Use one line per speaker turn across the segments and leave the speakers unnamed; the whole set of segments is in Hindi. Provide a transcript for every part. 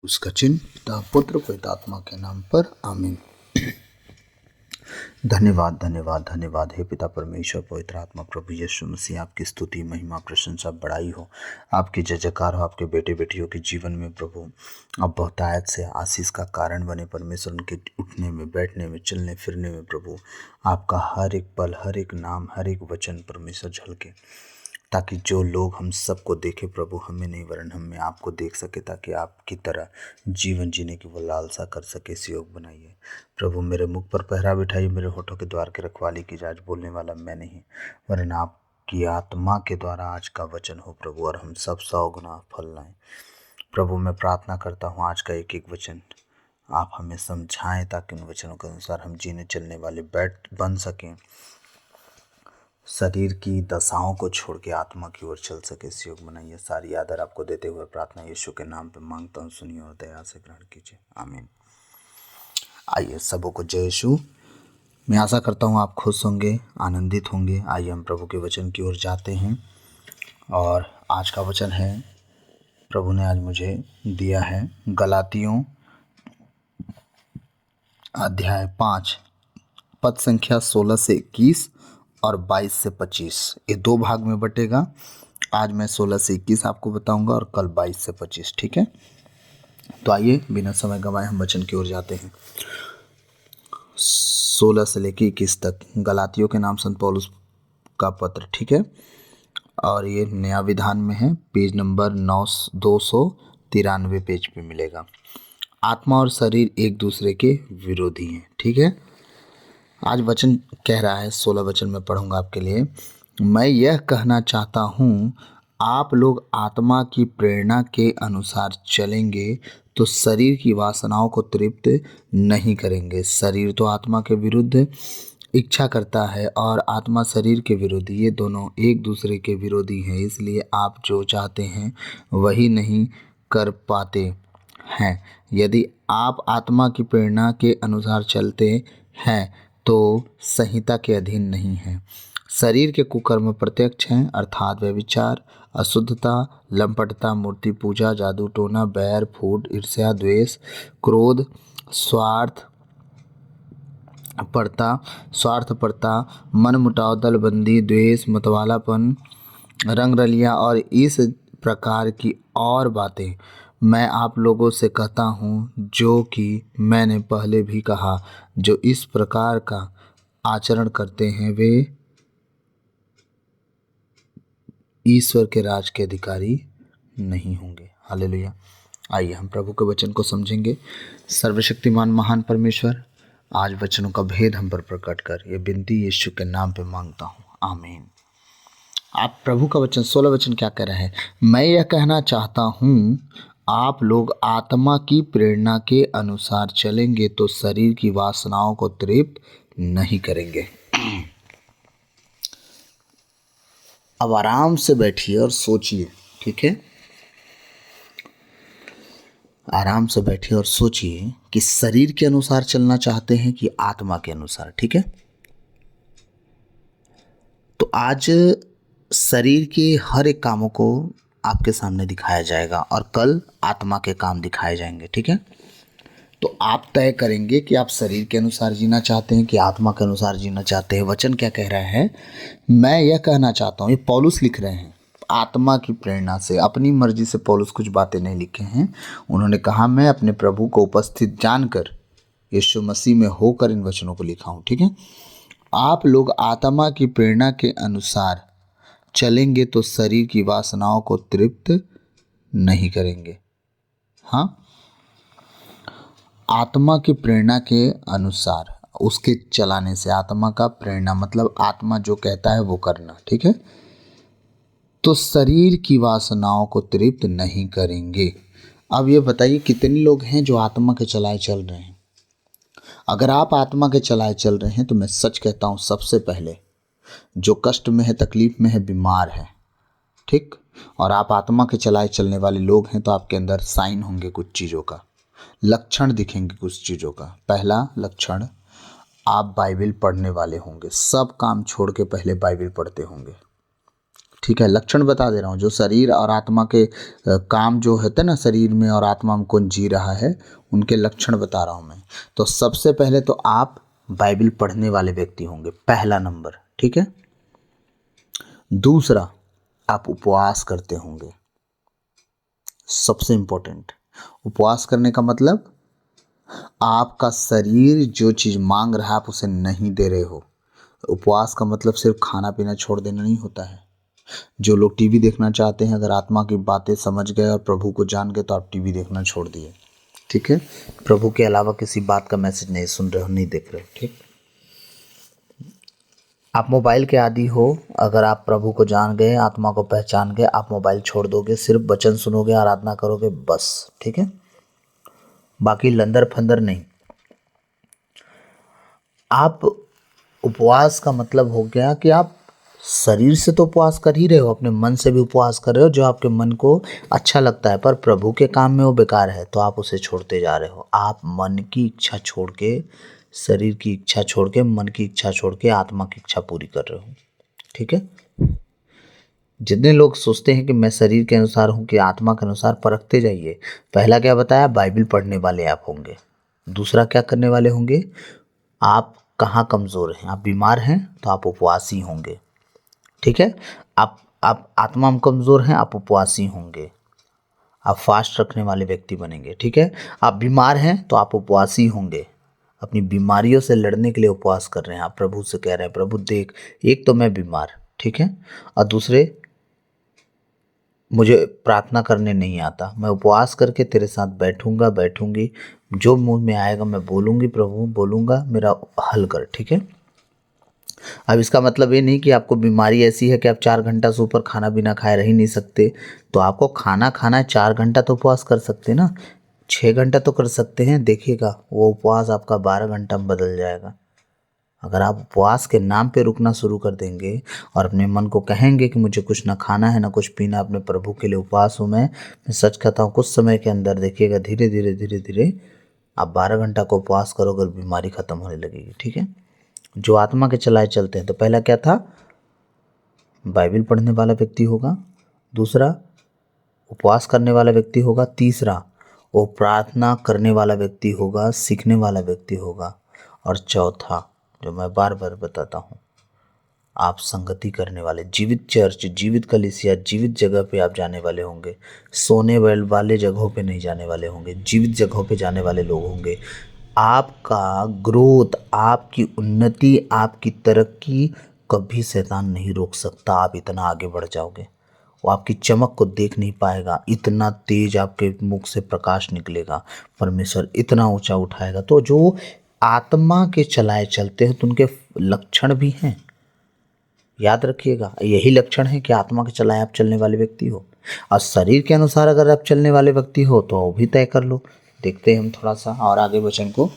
उसका चिन्ह पिता पुत्र पवित्र आत्मा के नाम पर आमीन। धन्यवाद धन्यवाद धन्यवाद हे पिता परमेश्वर पवित्र आत्मा प्रभु यीशु मसीह, आपकी स्तुति महिमा प्रशंसा बड़ाई हो, आपकी जय जयकार हो आपके बेटे बेटियों के जीवन में प्रभु। अब बहुतायत से आशीष का कारण बने परमेश्वर, उनके उठने में बैठने में चलने फिरने में प्रभु आपका हर एक पल हर एक नाम हर एक वचन परमेश्वर झलके, ताकि जो लोग हम सबको देखे प्रभु, हमें नहीं वरन हमें आपको देख सके, ताकि आपकी तरह जीवन जीने की वो लालसा कर सके। इस योग बनाइए प्रभु, मेरे मुख पर पहरा बिठाइए, मेरे होठों के द्वार के रखवाली की जाज, बोलने वाला मैं नहीं वरन आपकी आत्मा के द्वारा आज का वचन हो प्रभु, और हम सब 100 गुना फल लाएं प्रभु। मैं प्रार्थना करता हूँ आज का एक एक वचन आप हमें समझाएं, ताकि उन वचनों के अनुसार हम जीने चलने वाले बन सकें, शरीर की दशाओं को छोड़ के आत्मा की ओर चल सके। इस योग बनाइए। सारी आदर आपको देते हुए प्रार्थना यीशु के नाम पे मांगता हूँ, सुनिए और दया से ग्रहण कीजिए, आमीन। आइए सबों को जय यीशु। मैं आशा करता हूँ आप खुश होंगे, आनंदित होंगे। आइए हम प्रभु के वचन की ओर जाते हैं, और आज का वचन है प्रभु ने आज मुझे दिया है गलातियों अध्याय 5 पद संख्या 16 से 21 और 22 से 25। ये 2 भाग में बटेगा। आज मैं 16 से 21 आपको बताऊंगा और कल 22 से 25, ठीक है। तो आइए बिना समय गंवाए हम वचन की ओर जाते हैं। 16 से लेकर 21 तक गलातियों के नाम संत पौलुस का पत्र, ठीक है। और ये नया विधान में है, पेज नंबर 293 पेज पे मिलेगा। आत्मा और शरीर एक दूसरे के विरोधी हैं, ठीक है। आज वचन कह रहा है, 16 वचन में पढ़ूंगा आपके लिए। मैं यह कहना चाहता हूँ, आप लोग आत्मा की प्रेरणा के अनुसार चलेंगे तो शरीर की वासनाओं को तृप्त नहीं करेंगे। शरीर तो आत्मा के विरुद्ध इच्छा करता है और आत्मा शरीर के विरोधी, ये दोनों एक दूसरे के विरोधी हैं। इसलिए आप जो चाहते हैं वही नहीं कर पाते हैं। यदि आप आत्मा की प्रेरणा के अनुसार चलते हैं तो संहिता के अधीन नहीं हैं। शरीर के कुकर्म प्रत्यक्ष हैं, अर्थात व्यभिचार, अशुद्धता, लंपटता, मूर्ति पूजा, जादू टोना, बैर, फूट, ईर्ष्या, द्वेष, क्रोध, स्वार्थपरता, मनमुटाव, दलबंदी, द्वेष, मतवालापन, रंगरलिया और इस प्रकार की और बातें मैं आप लोगों से कहता हूँ, जो कि मैंने पहले भी कहा। जो इस प्रकार का आचरण करते हैं वे ईश्वर के राज के अधिकारी नहीं होंगे। हालेलुया। आइए हम प्रभु के वचन को समझेंगे। सर्वशक्तिमान महान परमेश्वर, आज वचनों का भेद हम पर प्रकट कर, ये विनती यीशु के नाम पे मांगता हूँ, आमीन। आप प्रभु का वचन 16 वचन क्या कह रहा है? मैं यह कहना चाहता हूँ, आप लोग आत्मा की प्रेरणा के अनुसार चलेंगे तो शरीर की वासनाओं को तृप्त नहीं करेंगे। अब आराम से बैठिए और सोचिए, ठीक है। आराम से बैठिए और सोचिए कि शरीर के अनुसार चलना चाहते हैं कि आत्मा के अनुसार, ठीक है। तो आज शरीर के हर एक कामों को आपके सामने दिखाया जाएगा और कल आत्मा के काम दिखाए जाएंगे, ठीक है। तो आप तय करेंगे कि आप शरीर के अनुसार जीना चाहते हैं कि आत्मा के अनुसार जीना चाहते हैं। वचन क्या कह रहा है? मैं यह कहना चाहता हूँ, ये पौलुस लिख रहे हैं आत्मा की प्रेरणा से, अपनी मर्जी से पौलुस कुछ बातें नहीं लिखे हैं। उन्होंने कहा, मैं अपने प्रभु को उपस्थित जानकर यीशु मसीह में होकर इन वचनों को लिखा हूँ, ठीक है। आप लोग आत्मा की प्रेरणा के अनुसार चलेंगे तो शरीर की वासनाओं को तृप्त नहीं करेंगे। हाँ, आत्मा की प्रेरणा के अनुसार, उसके चलाने से। आत्मा का प्रेरणा मतलब आत्मा जो कहता है वो करना, ठीक है। तो शरीर की वासनाओं को तृप्त नहीं करेंगे। अब ये बताइए कितने लोग हैं जो आत्मा के चलाए चल रहे हैं? अगर आप आत्मा के चलाए चल रहे हैं तो मैं सच कहता हूँ, सबसे पहले जो कष्ट में है, तकलीफ में है, बीमार है, ठीक। और आप आत्मा के चलाए चलने वाले लोग हैं तो आपके अंदर साइन होंगे, कुछ चीज़ों का लक्षण दिखेंगे, कुछ चीज़ों का। पहला लक्षण, आप बाइबल पढ़ने वाले होंगे। सब काम छोड़ के पहले बाइबल पढ़ते होंगे, ठीक है, लक्षण बता दे रहा हूँ, जो शरीर और आत्मा के काम जो होते हैं ना, शरीर में और आत्मा में कौन जी रहा है, उनके लक्षण बता रहा हूँ मैं। तो सबसे पहले तो आप बाइबल पढ़ने वाले व्यक्ति होंगे, पहला नंबर, ठीक है। दूसरा, आप उपवास करते होंगे, सबसे इंपॉर्टेंट। उपवास करने का मतलब आपका शरीर जो चीज़ मांग रहा है आप उसे नहीं दे रहे हो। उपवास का मतलब सिर्फ खाना पीना छोड़ देना नहीं होता है। जो लोग टीवी देखना चाहते हैं, अगर आत्मा की बातें समझ गए और प्रभु को जान गए तो आप टीवी देखना छोड़ दिए, ठीक है। प्रभु के अलावा किसी बात का मैसेज नहीं सुन रहे हो, नहीं देख रहे हो, ठीक। आप मोबाइल के आदी हो, अगर आप प्रभु को जान गए, आत्मा को पहचान गए, आप मोबाइल छोड़ दोगे, सिर्फ वचन सुनोगे, आराधना करोगे, बस, ठीक है। बाकी लंदर फंदर नहीं। आप उपवास का मतलब हो गया कि आप शरीर से तो उपवास कर ही रहे हो, अपने मन से भी उपवास कर रहे हो, जो आपके मन को अच्छा लगता है, पर प्रभु के काम में वो बेकार है तो आप उसे छोड़ते जा रहे हो। आप मन की इच्छा छोड़ के, शरीर की इच्छा छोड़ के, मन की इच्छा छोड़ के आत्मा की इच्छा पूरी कर रहे हो, ठीक है। जितने लोग सोचते हैं कि मैं शरीर के अनुसार हूँ कि आत्मा के अनुसार, परखते जाइए। पहला क्या बताया, बाइबल पढ़ने वाले आप होंगे। दूसरा क्या करने वाले होंगे, आप कहाँ कमज़ोर हैं, आप बीमार हैं तो आप उपवासी होंगे, ठीक है। आप आत्मा में कमज़ोर हैं, आप उपवासी होंगे, आप फास्ट रखने वाले व्यक्ति बनेंगे, ठीक है। आप बीमार हैं तो आप उपवासी होंगे, अपनी बीमारियों से लड़ने के लिए उपवास कर रहे हैं। आप प्रभु से कह रहे हैं, प्रभु देख, एक तो मैं बीमार, ठीक है, और दूसरे मुझे प्रार्थना करने नहीं आता, मैं उपवास करके तेरे साथ बैठूंगा, बैठूंगी, जो मुंह में आएगा मैं बोलूंगी, प्रभु बोलूंगा, मेरा हल कर, ठीक है। अब इसका मतलब ये नहीं कि आपको बीमारी ऐसी है कि आप 4 घंटा से ऊपर खाना बिना खाए रह ही नहीं सकते, तो आपको खाना खाना है, 4 घंटा तो उपवास कर सकते हैं ना, 6 घंटा तो कर सकते हैं। देखिएगा वो उपवास आपका 12 घंटा में बदल जाएगा। अगर आप उपवास के नाम पे रुकना शुरू कर देंगे और अपने मन को कहेंगे कि मुझे कुछ ना खाना है ना कुछ पीना, अपने प्रभु के लिए उपवास हूँ मैं सच कहता हूँ कुछ समय के अंदर देखिएगा धीरे धीरे धीरे धीरे आप 12 घंटा को उपवास करोगे और बीमारी खत्म होने लगेगी, ठीक है। जो आत्मा के चलाए चलते हैं, तो पहला क्या था, बाइबल पढ़ने वाला व्यक्ति होगा। दूसरा, उपवास करने वाला व्यक्ति होगा। तीसरा, वो प्रार्थना करने वाला व्यक्ति होगा, सीखने वाला व्यक्ति होगा। और चौथा, जो मैं बार बार बताता हूँ, आप संगति करने वाले, जीवित चर्च, जीवित कलीसिया, जीवित जगह पे आप जाने वाले होंगे। सोने वाले जगहों पे नहीं जाने वाले होंगे, जीवित जगहों पे जाने वाले लोग होंगे। आपका ग्रोथ, आपकी उन्नति, आपकी तरक्की कभी शैतान नहीं रोक सकता। आप इतना आगे बढ़ जाओगे, वो आपकी चमक को देख नहीं पाएगा, इतना तेज आपके मुख से प्रकाश निकलेगा, परमेश्वर इतना ऊंचा उठाएगा। तो जो आत्मा के चलाए चलते हैं तो उनके लक्षण भी हैं, याद रखिएगा, यही लक्षण है कि आत्मा के चलाए आप चलने वाले व्यक्ति हो। और शरीर के अनुसार अगर आप चलने वाले व्यक्ति हो तो वो भी तय कर लो। देखते हैं हम थोड़ा सा और आगे वचन को।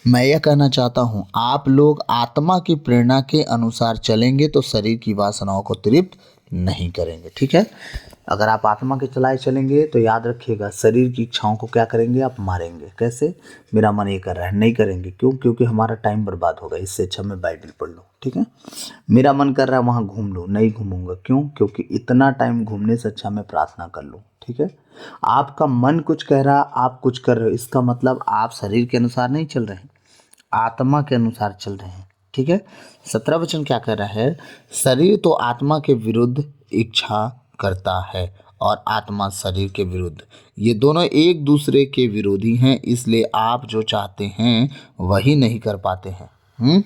मैं यह कहना चाहता हूँ, आप लोग आत्मा की प्रेरणा के अनुसार चलेंगे तो शरीर की वासनाओं को तृप्त नहीं करेंगे, ठीक है। अगर आप आत्मा के चलाए चलेंगे तो याद रखिएगा, शरीर की इच्छाओं को क्या करेंगे, आप मारेंगे। कैसे, मेरा मन ये कर रहा है, नहीं करेंगे, क्यों, क्योंकि हमारा टाइम बर्बाद होगा, इससे अच्छा मैं बाइबल पढ़ लूँ, ठीक है। मेरा मन कर रहा है वहाँ घूम लूँ, नहीं घूमूंगा, क्यों, क्योंकि इतना टाइम घूमने से अच्छा मैं प्रार्थना कर लूँ, ठीक है। आपका मन कुछ कह रहा, आप कुछ कर रहे हो, इसका मतलब आप शरीर के अनुसार नहीं चल रहे हैं, आत्मा के अनुसार चल रहे हैं, ठीक है। 17 वचन क्या कह रहा है, शरीर तो आत्मा के विरुद्ध इच्छा करता है और आत्मा शरीर के विरुद्ध, ये दोनों एक दूसरे के विरोधी हैं, इसलिए आप जो चाहते हैं वही नहीं कर पाते हैं।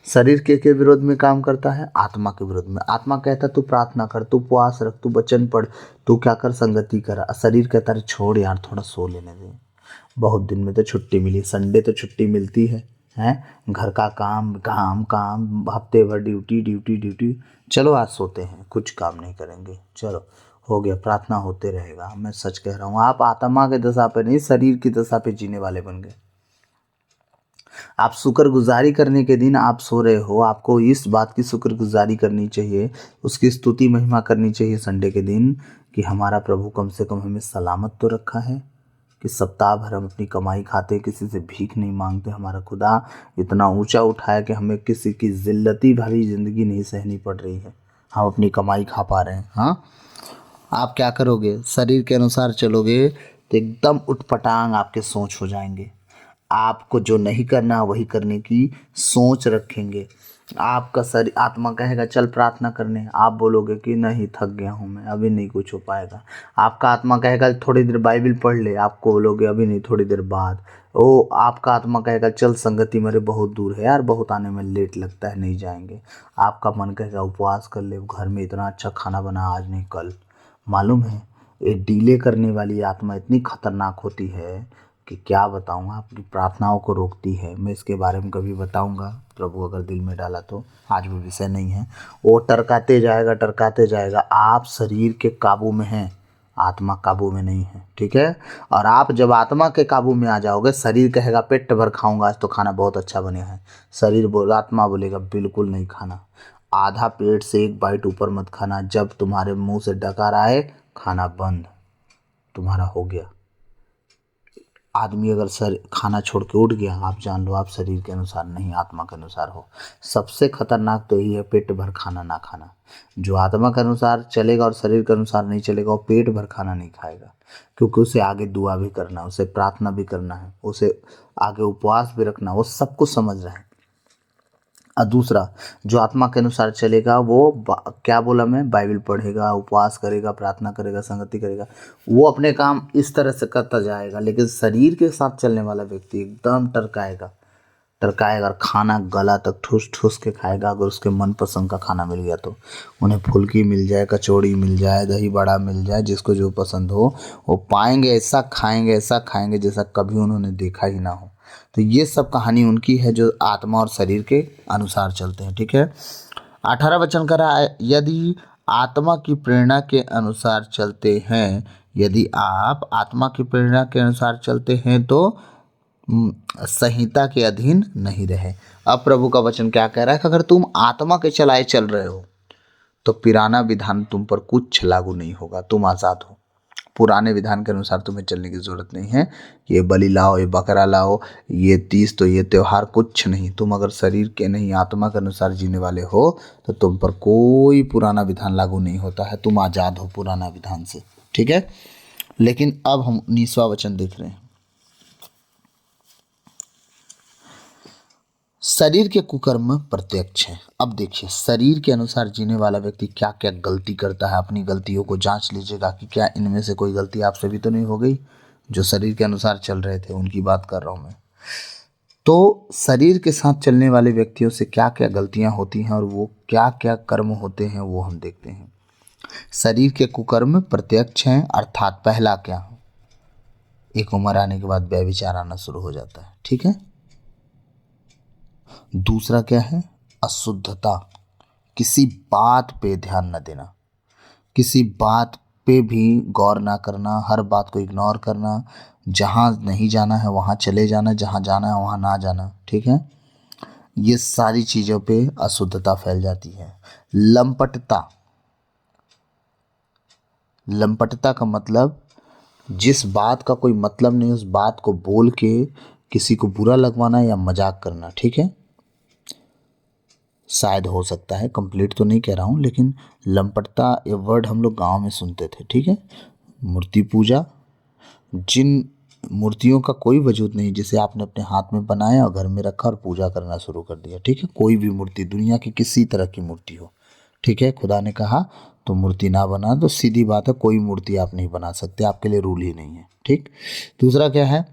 शरीर के विरोध में काम करता है, आत्मा के विरोध में। आत्मा कहता है तू प्रार्थना कर, तू उपवास रख, तू वचन पढ़, तू क्या कर, संगति कर। शरीर कहता है छोड़ यार, थोड़ा सो लेने दे, बहुत दिन में तो छुट्टी मिली, संडे तो छुट्टी मिलती है घर का काम काम काम, हफ्ते भर ड्यूटी ड्यूटी ड्यूटी, चलो आज सोते हैं, कुछ काम नहीं करेंगे, चलो हो गया, प्रार्थना होते रहेगा। मैं सच कह रहा हूँ, आप आत्मा के दशा पे नहीं, शरीर की दशा पे जीने वाले बन गए। आप शुक्रगुजारी करने के दिन आप सो रहे हो, आपको इस बात की शुक्रगुजारी करनी चाहिए, उसकी स्तुति महिमा करनी चाहिए संडे के दिन कि हमारा प्रभु कम से कम हमें सलामत तो रखा है, कि सप्ताह भर हम अपनी कमाई खाते, किसी से भीख नहीं मांगते, हमारा खुदा इतना ऊंचा उठाया कि हमें किसी की जिल्लती भरी ज़िंदगी नहीं सहनी पड़ रही है। हम अपनी कमाई खा पा रहे हैं। हाँ, आप क्या करोगे, शरीर के अनुसार चलोगे तो एकदम उटपटांग आपके सोच हो जाएंगे। आपको जो नहीं करना वही करने की सोच रखेंगे। आपका शरीर आत्मा कहेगा चल प्रार्थना करने, आप बोलोगे कि नहीं थक गया हूँ मैं, अभी नहीं कुछ हो पाएगा। आपका आत्मा कहेगा थोड़ी देर बाइबल पढ़ ले, आपको बोलोगे अभी नहीं थोड़ी देर बाद। ओ आपका आत्मा कहेगा चल संगति मेरे बहुत दूर है यार, बहुत आने में लेट लगता है, नहीं जाएंगे। आपका मन कहेगा उपवास कर ले, घर में इतना अच्छा खाना बना, आज नहीं कल। मालूम है ये डिले करने वाली आत्मा इतनी खतरनाक होती है कि क्या बताऊँ, आपकी प्रार्थनाओं को रोकती है। मैं इसके बारे में कभी बताऊँगा, प्रभु अगर दिल में डाला तो, आज वो विषय नहीं है। वो टरकाते जाएगा टरकाते जाएगा। आप शरीर के काबू में हैं, आत्मा काबू में नहीं है, ठीक है। और आप जब आत्मा के काबू में आ जाओगे, शरीर कहेगा पेट भर खाऊंगा, आज तो खाना बहुत अच्छा बने है। आत्मा बोलेगा बिल्कुल नहीं खाना, आधा पेट से एक बाइट ऊपर मत खाना, जब तुम्हारे मुंह से डकार आए खाना बंद, तुम्हारा हो गया। आदमी अगर खाना छोड़ के उठ गया, आप जान लो आप शरीर के अनुसार नहीं, आत्मा के अनुसार हो। सबसे खतरनाक तो यही है पेट भर खाना ना खाना। जो आत्मा के अनुसार चलेगा और शरीर के अनुसार नहीं चलेगा, वो पेट भर खाना नहीं खाएगा, क्योंकि उसे आगे दुआ भी करना, उसे प्रार्थना भी करना है, उसे आगे उपवास भी रखना, वो सब कुछ समझ रहा है। और दूसरा, जो आत्मा के अनुसार चलेगा वो क्या बोला मैं, बाइबल पढ़ेगा, उपवास करेगा, प्रार्थना करेगा, संगति करेगा, वो अपने काम इस तरह से करता जाएगा। लेकिन शरीर के साथ चलने वाला व्यक्ति एकदम टरकाएगा टरकाएगा, और खाना गला तक ठूस ठूस के खाएगा। अगर उसके मनपसंद का खाना मिल गया तो, उन्हें फुल्की मिल जाए, कचौड़ी मिल जाए, दही बड़ा मिल जाए, जिसको जो पसंद हो वो पाएंगे, ऐसा खाएंगे जैसा कभी उन्होंने देखा ही ना हो। तो ये सब कहानी उनकी है जो आत्मा और शरीर के अनुसार चलते हैं, ठीक है। 18 वचन कह रहा है, यदि आत्मा की प्रेरणा के अनुसार चलते हैं, यदि आप आत्मा की प्रेरणा के अनुसार चलते हैं तो संहिता के अधीन नहीं रहे। अब प्रभु का वचन क्या कह रहा है कि अगर तुम आत्मा के चलाए चल रहे हो तो पुराना विधान तुम पर कुछ लागू नहीं होगा, तुम आज़ाद हो। पुराने विधान के अनुसार तुम्हें चलने की ज़रूरत नहीं है। ये बलि लाओ, ये बकरा लाओ, ये तीज, तो ये त्यौहार, कुछ नहीं। तुम अगर शरीर के नहीं आत्मा के अनुसार जीने वाले हो तो तुम पर कोई पुराना विधान लागू नहीं होता है, तुम आज़ाद हो पुराना विधान से, ठीक है। लेकिन अब हम 19वां वचन देख रहे हैं, शरीर के कुकर्म प्रत्यक्ष है। अब देखिए, शरीर के अनुसार जीने वाला व्यक्ति क्या क्या गलती करता है, अपनी गलतियों को जांच लीजिएगा कि क्या इनमें से कोई गलती आपसे भी तो नहीं हो गई। जो शरीर के अनुसार चल रहे थे उनकी बात कर रहा हूँ मैं। तो शरीर के साथ चलने वाले व्यक्तियों से क्या क्या गलतियां होती हैं और वो क्या क्या कर्म होते हैं, वो हम देखते हैं। शरीर के कुकर्म प्रत्यक्ष हैं, अर्थात पहला क्या, एक उम्र आने के बाद व्यभिचार आना शुरू हो जाता है, ठीक है। दूसरा क्या है, अशुद्धता, किसी बात पे ध्यान न देना, किसी बात पे भी गौर ना करना, हर बात को इग्नोर करना, जहाँ नहीं जाना है वहाँ चले जाना, जहाँ जाना है वहाँ ना जाना, ठीक है। ये सारी चीज़ों पे अशुद्धता फैल जाती है। लंपटता, लंपटता का मतलब जिस बात का कोई मतलब नहीं उस बात को बोल के किसी को बुरा लगवाना या मजाक करना, ठीक है। शायद हो सकता है, कंप्लीट तो नहीं कह रहा हूँ, लेकिन लंपटता ये वर्ड हम लोग गांव में सुनते थे, ठीक है। मूर्ति पूजा, जिन मूर्तियों का कोई वजूद नहीं, जिसे आपने अपने हाथ में बनाया और घर में रखा और पूजा करना शुरू कर दिया, ठीक है। कोई भी मूर्ति, दुनिया की किसी तरह की मूर्ति हो, ठीक है, खुदा ने कहा तो मूर्ति ना बना, तो सीधी बात है कोई मूर्ति आप नहीं बना सकते, आपके लिए रूल ही नहीं है, ठीक। दूसरा क्या है,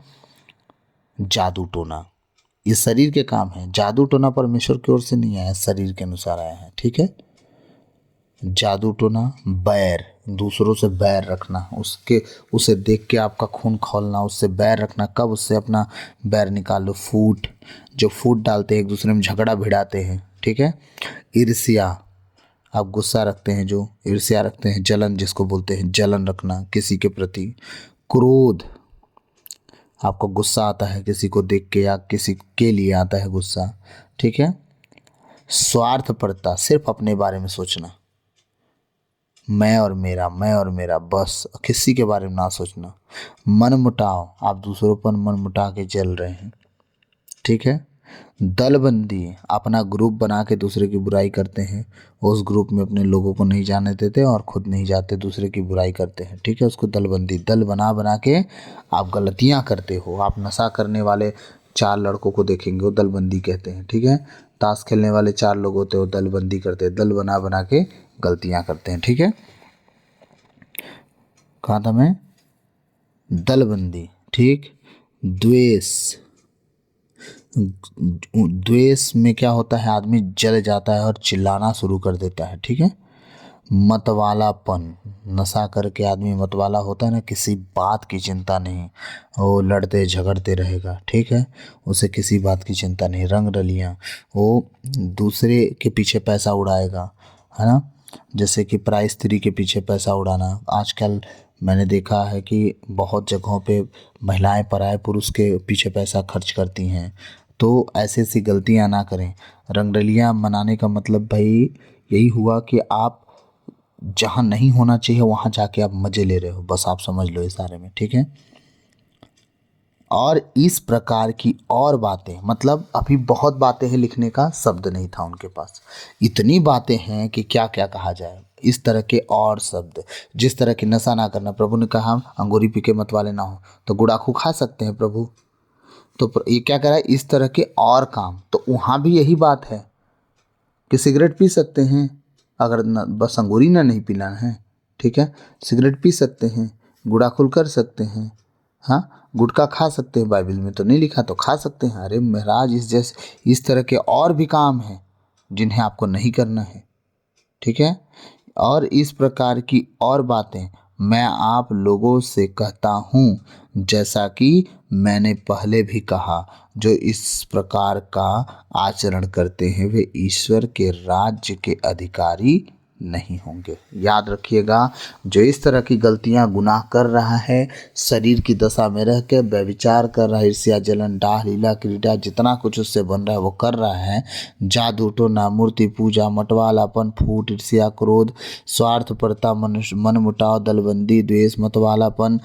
जादू टोना, ये शरीर के काम है। जादू टोना परमेश्वर की ओर से नहीं आया, शरीर के अनुसार आया है, ठीक है। जादू टोना, बैर, दूसरों से बैर रखना, उसे देख के आपका खून खौलना, उससे बैर रखना, कब उससे अपना बैर निकाल लो, फूट, जो फूट डालते हैं एक दूसरे में, झगड़ा भिड़ाते हैं, ठीक है। ईर्ष्या, आप गुस्सा रखते हैं, जो ईर्ष्या रखते हैं, जलन जिसको बोलते हैं, जलन रखना किसी के प्रति। क्रोध, आपको गुस्सा आता है किसी को देख के या किसी के लिए आता है गुस्सा, ठीक है। स्वार्थपरता, सिर्फ अपने बारे में सोचना, मैं और मेरा बस, किसी के बारे में ना सोचना। मन मुटाव, आप दूसरों पर मन मुटा के चल रहे हैं, ठीक है। दलबंदी, अपना ग्रुप बना के दूसरे की बुराई करते हैं। उस ग्रुप में अपने लोगों को नहीं जाने देते और खुद नहीं जाते, दूसरे की बुराई करते हैं। ठीक है, उसको दलबंदी, दल बना बना के आप गलतियां करते हो। आप नशा करने वाले 4 लड़कों को देखेंगे, वो दलबंदी कहते हैं। ठीक है, ताश खेलने वाले 4 लोग होते हैं, वो दलबंदी करते हैं, दल बना बना के गलतियां करते हैं। ठीक है, कहा था मैं, दलबंदी। ठीक, द्वेष, द्वेष में क्या होता है, आदमी जल जाता है और चिल्लाना शुरू कर देता है। ठीक है, मतवालापन, नशा करके आदमी मतवाला होता है ना, किसी बात की चिंता नहीं, वो लड़ते झगड़ते रहेगा। ठीक है, उसे किसी बात की चिंता नहीं। रंग रलियाँ, वो दूसरे के पीछे पैसा उड़ाएगा, है ना, जैसे कि पराई स्त्री के पीछे पैसा उड़ाना। आजकल मैंने देखा है कि बहुत जगहों पे महिलाएं पराये पुरुष के पीछे पैसा खर्च करती हैं। तो ऐसी ऐसी गलतियां ना करें। रंगरलियां मनाने का मतलब भाई यही हुआ कि आप जहाँ नहीं होना चाहिए वहाँ जाके आप मज़े ले रहे हो, बस आप समझ लो इस बारे में। ठीक है, और इस प्रकार की और बातें, मतलब अभी बहुत बातें हैं, लिखने का शब्द नहीं था उनके पास। इतनी बातें हैं कि क्या क्या कहा जाए। इस तरह के और शब्द, जिस तरह की नशा ना करना, प्रभु ने कहा अंगूरी पी के मत वाले ना हो, तो गुड़ाखू खा सकते हैं प्रभु। तो ये क्या कह रहा है, इस तरह के और काम, तो वहाँ भी यही बात है कि सिगरेट पी सकते हैं, अगर न, बस अंगूरी ना नहीं पीना है। ठीक है, सिगरेट पी सकते हैं, गुड़ाखुल कर सकते हैं, हाँ, गुटखा खा सकते हैं, बाइबल में तो नहीं लिखा, तो खा सकते हैं। अरे महाराज, इस तरह के और भी काम हैं जिन्हें आपको नहीं करना है। ठीक है, और इस प्रकार की और बातें मैं आप लोगों से कहता हूँ, जैसा कि मैंने पहले भी कहा, जो इस प्रकार का आचरण करते हैं वे ईश्वर के राज्य के अधिकारी नहीं होंगे। याद रखिएगा, जो इस तरह की गलतियां गुनाह कर रहा है, शरीर की दशा में रह के व्यभिचार कर रहा है, ईर्ष्या जलन डाह लीला क्रीड़ा जितना कुछ उससे बन रहा है वो कर रहा है, जादू टोना मूर्ति पूजा मतवालापन फूट ईर्ष्या क्रोध स्वार्थपरता मनुष्य मन मुटाव दलबंदी द्वेष मतवालापन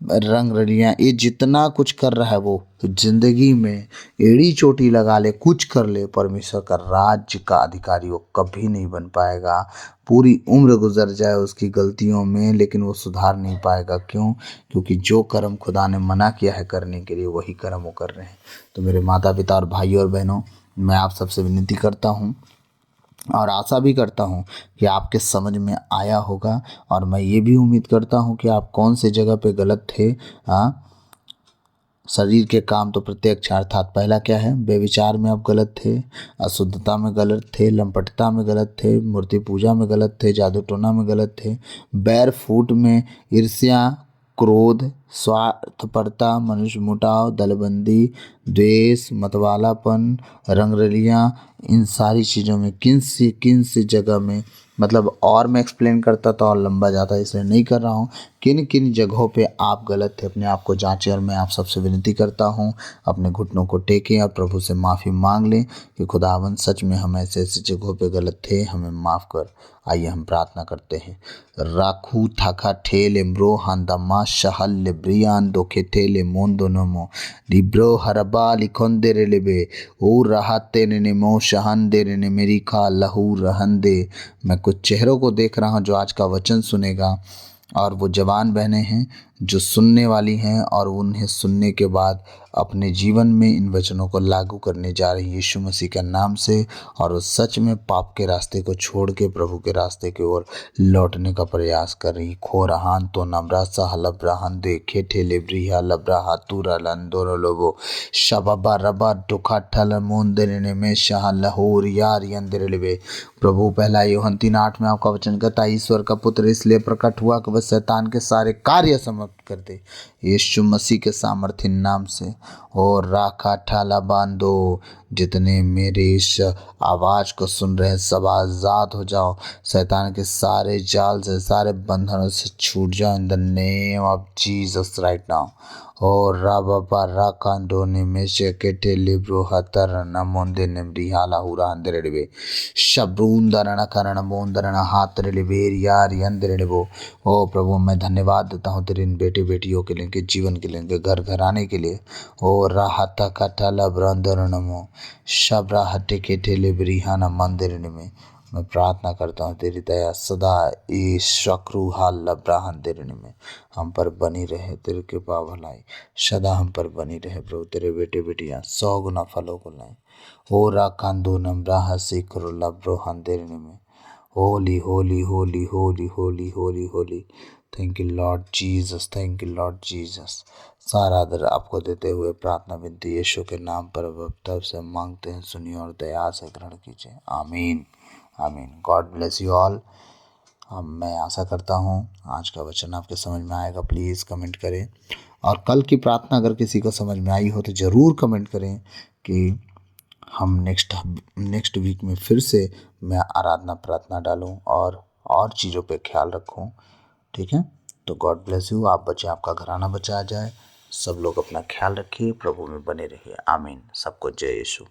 रंग रलियाँ, ये जितना कुछ कर रहा है वो जिंदगी में एड़ी चोटी लगा ले, कुछ कर ले, परमेश्वर का राज्य का अधिकारी वो कभी नहीं बन पाएगा। पूरी उम्र गुजर जाए उसकी गलतियों में, लेकिन वो सुधार नहीं पाएगा। क्यों? क्योंकि जो कर्म खुदा ने मना किया है करने के लिए वही कर्म वो कर रहे हैं। तो मेरे माता पिता और भाइयों और बहनों, मैं आप सबसे विनती करता हूँ और आशा भी करता हूँ कि आपके समझ में आया होगा, और मैं ये भी उम्मीद करता हूँ कि आप कौन से जगह पे गलत थे। हाँ, शरीर के काम तो प्रत्यक्ष अर्थात पहला क्या है, व्यभिचार में आप गलत थे, अशुद्धता में गलत थे, लंपटता में गलत थे, मूर्ति पूजा में गलत थे, जादू टोना में गलत थे, बैर फूट में, ईर्ष्या क्रोध स्वार्थपरता मनुष्य मुटाव दलबंदी द्वेष मतवालापन रंगरलियाँ, इन सारी चीज़ों में किन सी जगह में, मतलब और मैं एक्सप्लेन करता तो और लंबा जाता, इसलिए नहीं कर रहा हूँ। किन किन जगहों पे आप गलत थे, अपने आप को जांचें, और मैं आप सबसे विनती करता हूँ अपने घुटनों को टेकें और प्रभु से माफ़ी मांग लें कि खुदावन सच में हम ऐसे ऐसी जगहों पे गलत थे, हमें माफ़ कर। आइए हम प्रार्थना करते हैं। राखू थाका ठेल एम्ब्रो हांदमा शहल लिब्रियान दोखे ठेल मोन दोनों लिब्रो हरबा लिखोन दे रे लेबे ओ रहते ने मो शहन दे ने मेरी खा लहू रहन दे। मैं कुछ चेहरों को देख रहा हूँ जो आज का वचन सुनेगा, और वो जवान बहनें हैं जो सुनने वाली हैं और उन्हें सुनने के बाद अपने जीवन में इन वचनों को लागू करने जा रही हैं यीशु मसीह के नाम से, और वो सच में पाप के रास्ते को छोड़ के प्रभु के रास्ते की ओर लौटने का प्रयास कर रही। खो रहान तो नमरा सा लबराहन देखे ठेले ब्रिया लबरा हाथूरा लंदोर लोबो शबाबा रबा डुखा ठल मुंदने में शाह लहोर यार यंदर लेबे। प्रभु पहला यूहन्ना 3:8 में आपका वचन कहता है, ईश्वर का पुत्र इसलिए प्रकट हुआ कि वह शैतान के सारे कार्य समाप्त कर दे यीशु मसीह के सामर्थ्य नाम से। और राखा ठाला बांधो, जितने मेरे इस आवाज़ को सुन रहे हैं सब आज़ाद हो जाओ, शैतान के सारे जाल से सारे बंधनों से छूट जाओ in the name of Jesus right now. और राबाबा राकांडो ने में से केटे लिब्रो हतर नमोंदे निम्री हाला हुरा अंदरेडबे शब्रूंदरण करण मोंदरण हाथ रिलेबेर यार यंदरेडबो। ओ प्रभु, मैं धन्यवाद देता हूँ तेरे इन बेटे बेटियों के लिए, इनके जीवन के लिए, इनके घर घराने के लिए। ओ राहत कटल ब्रंदरणमो शबरा हट्टे के ठेले ब्रिहाना मंदिर में। मैं प्रार्थना करता हूँ तेरी दया सदा इस शक्रुहा लब्राहन में हम पर बनी रहे, तेरी कृपा भलाई सदा हम पर बनी रहे प्रभु। तेरे बेटे बेटियां 100 गुना फलों को लाए। हो रा कांदो नम्राह सिक्रो लब्रो हंदेर में। Holi Holi Holi Holi Holi Holi Holi. Thank you Lord Jesus, thank you Lord Jesus. सारा आदर आपको देते हुए प्रार्थना विनती यीशु के नाम पर तब से मांगते हैं, सुनिए और दया से ग्रहण कीजिए। आमीन आमीन। God bless you all. मैं आशा करता हूँ आज का वचन आपके समझ में आएगा। प्लीज़ कमेंट करें और कल की प्रार्थना अगर किसी को समझ में आई हो तो ज़रूर कमेंट करें कि हम नेक्स्ट वीक में फिर से मैं आराधना प्रार्थना डालूं और चीज़ों पे ख्याल रखूं। ठीक है, तो गॉड ब्लेस यू। आप बचे, आपका घराना बचा जाए। सब लोग अपना ख्याल रखिए, प्रभु में बने रहिए। आमीन। सबको जय यीशु।